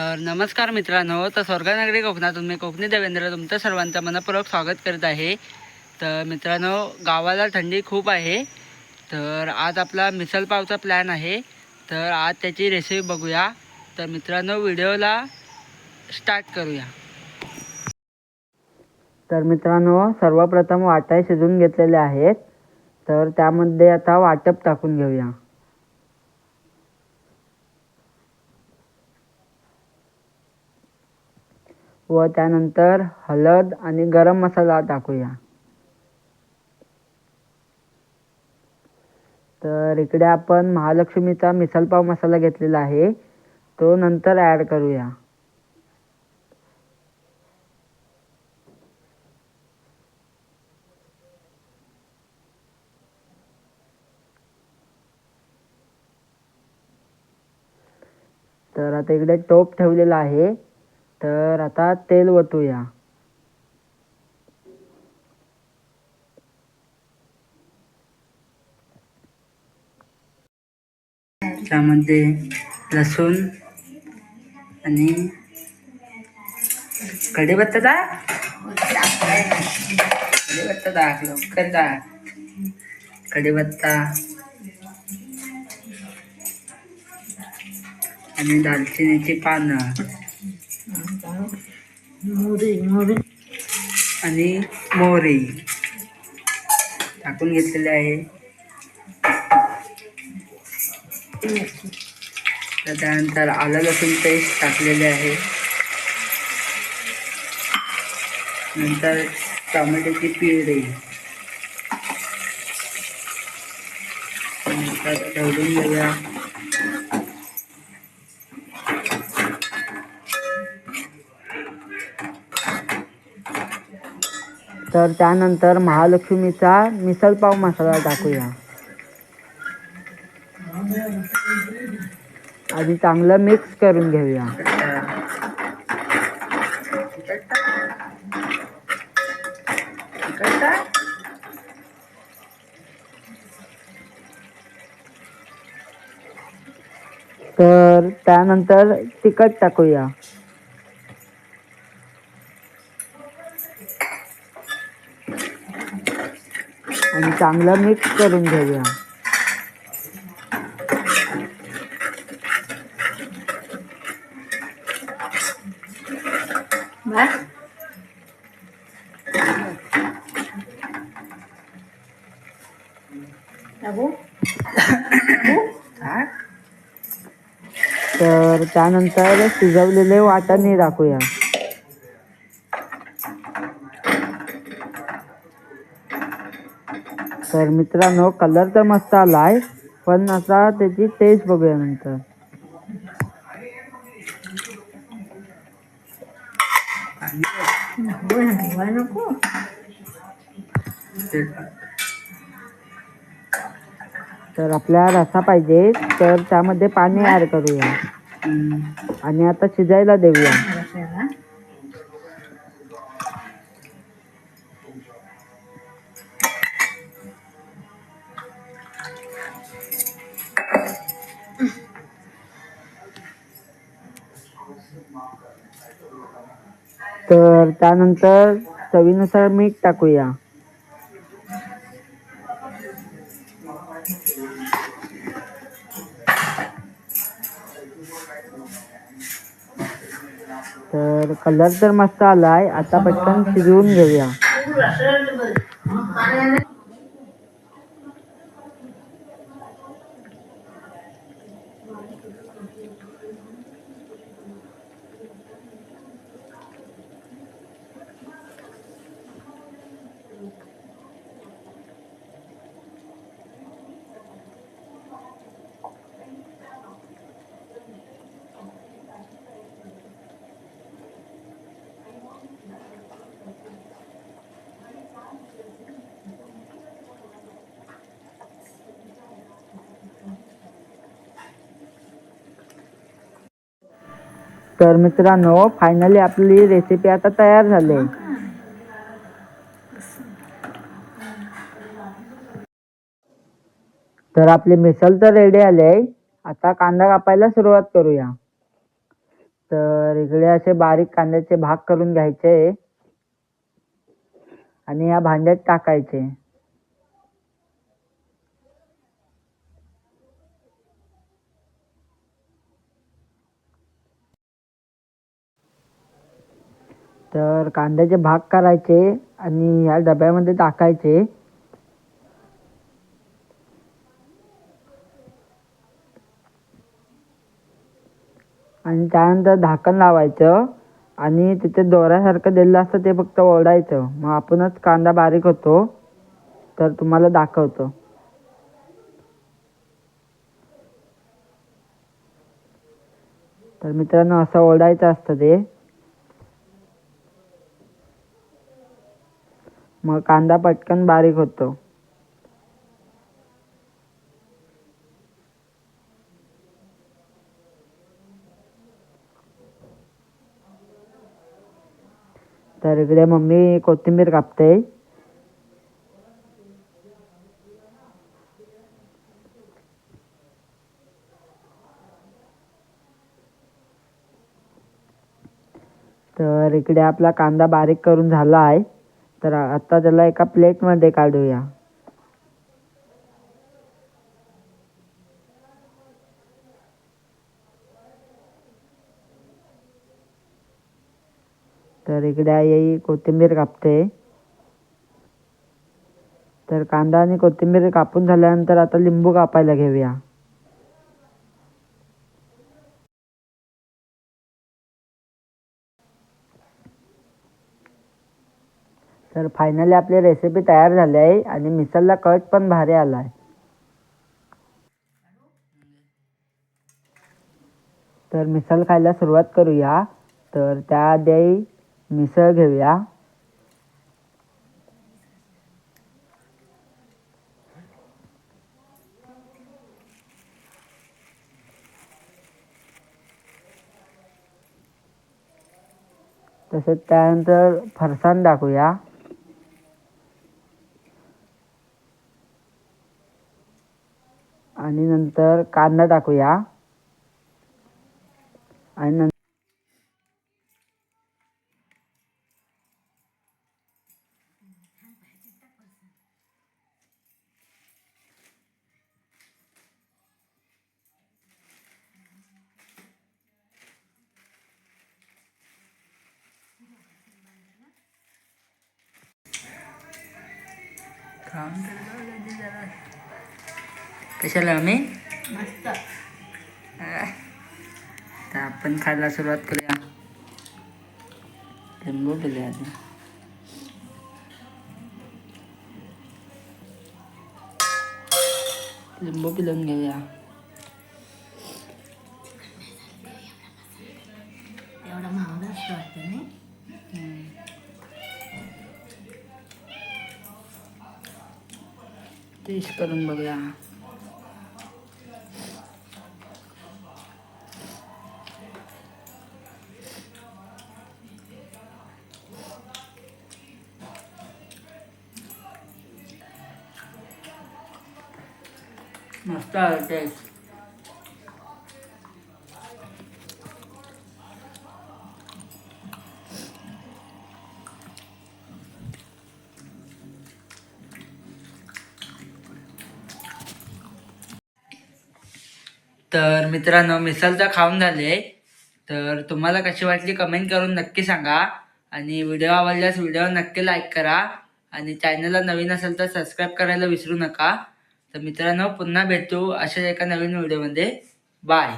तर नमस्कार मित्रांनो, तर स्वर्गनगरी कोकणातून मी कोकणी देवेंद्र तुमचं सर्वांचं मनपूर्वक स्वागत करत आहे. तर मित्रांनो, गावाला थंडी खूप आहे. तर आज आपला मिसल पावचा प्लॅन आहे. तर आज त्याची रेसिपी बघूया. तर मित्रांनो, व्हिडिओला स्टार्ट करूया. तर मित्रांनो, सर्वप्रथम वाटाणे शिजवून घेतलेले आहेत. तर त्यामध्ये आता वाटप टाकून घेऊया. व त्यानंतर हळद आणि गरम मसाला टाकूया. तर इकडे आपण महालक्ष्मीचा मिसल पाव मसाला घेतलेला आहे, तो नंतर ॲड करूया. तर आता इकडे टोप ठेवलेला आहे. तर आता तेल ओतूया. त्यामध्ये लसूण आणि कढीपत्ता टाक. कढीपत्ता टाक, लवकर टाक. कढीपत्ता आणि दालचिनीची पानं आणि मोहरी टाकून घेतलेले आहे. तर त्यानंतर आलं लसूण पेस्ट टाकलेले आहे. नंतर टोमॅटोची प्युरी नंतर ढवळून घेऊया. तर त्यानंतर महालक्ष्मीचा मिसळ पाव मसाला टाकूया आणि चांगलं मिक्स करून घेऊया. तर त्यानंतर तिखट टाकूया आणि चांगलं मिक्स करून घेऊया. तर त्यानंतर शिजवलेले वाटाणे टाकूया. तर मित्रांनो, कलर तर मस्त आलाय, पण आता त्याची टेस्ट बघूया नंतर. तर आपल्याला रस्सा पाहिजे, तर त्यामध्ये पाणी ॲड करूया आणि आता शिजायला देऊया. तर त्यानंतर चवीनुसार मीठ टाकूया. तर कलर तर मस्त आलाय, आता पटकन शिजवून घेऊया. तर मित्रांनो, फायनली आपली रेसिपी आता तयार झाली. तर आपली मिसळ तर रेडी आली आहे. आता कांदा कापायला सुरुवात करूया. तर इकडे असे बारीक कांद्याचे भाग करून घ्यायचे आणि या भांड्यात टाकायचे. तर कांद्याचे भाग करायचे आणि ह्या डब्यामध्ये टाकायचे. आणि त्यानंतर झाकण लावायचं आणि तिथे दोऱ्यासारखं दिलेलं असतं ते फक्त ओढायचं. मग आपणच कांदा बारीक होतो. तर तुम्हाला दाखवतो. तर मित्रांनो असं ओढायचं असतं ते. मग कांदा पटकन बारीक होतो. तर इकडे मम्मी कोथिंबीर कापते. तर इकडे आपला कांदा बारीक करून झाला आहे. तर आता त्याला एका प्लेटमध्ये काढूया. तर इकडे आई कोथिंबीर कापते. तर कांदा आणि कोथिंबीर कापून झाल्यानंतर आता लिंबू कापायला घेऊया. तर फायनली आपली रेसिपी तयार झाली आहे आणि मिसळला कट पण भारी आला आहे. तर मिसळ खायला सुरुवात करूया. तर त्याआधी मिसळ घेऊया. तसेच त्यानंतर फरसाण टाकूया. आणि नंतर कांदा टाकूया. आणि नंतर कशाला आम्ही मस्त. तर आपण खायला सुरुवात करूया. लिंबू पिले आधी. लिंबू पिलून घेऊया. एवढा महाग वाटतं नाही. टेस्ट करून बघूया. मस्त आहे टेस्ट. तर मित्रांनो मिसळ तर खाऊन झाले. तर तुम्हाला कशी वाटली कमेंट करून नक्की सांगा. आणि व्हिडिओ आवडल्यास व्हिडिओ नक्की लाईक करा. आणि चॅनलला नवीन असेल तर सबस्क्राईब करायला विसरू नका. तर मित्रांनो पुन्हा भेटू अशाच एका नवीन व्हिडिओमध्ये. बाय.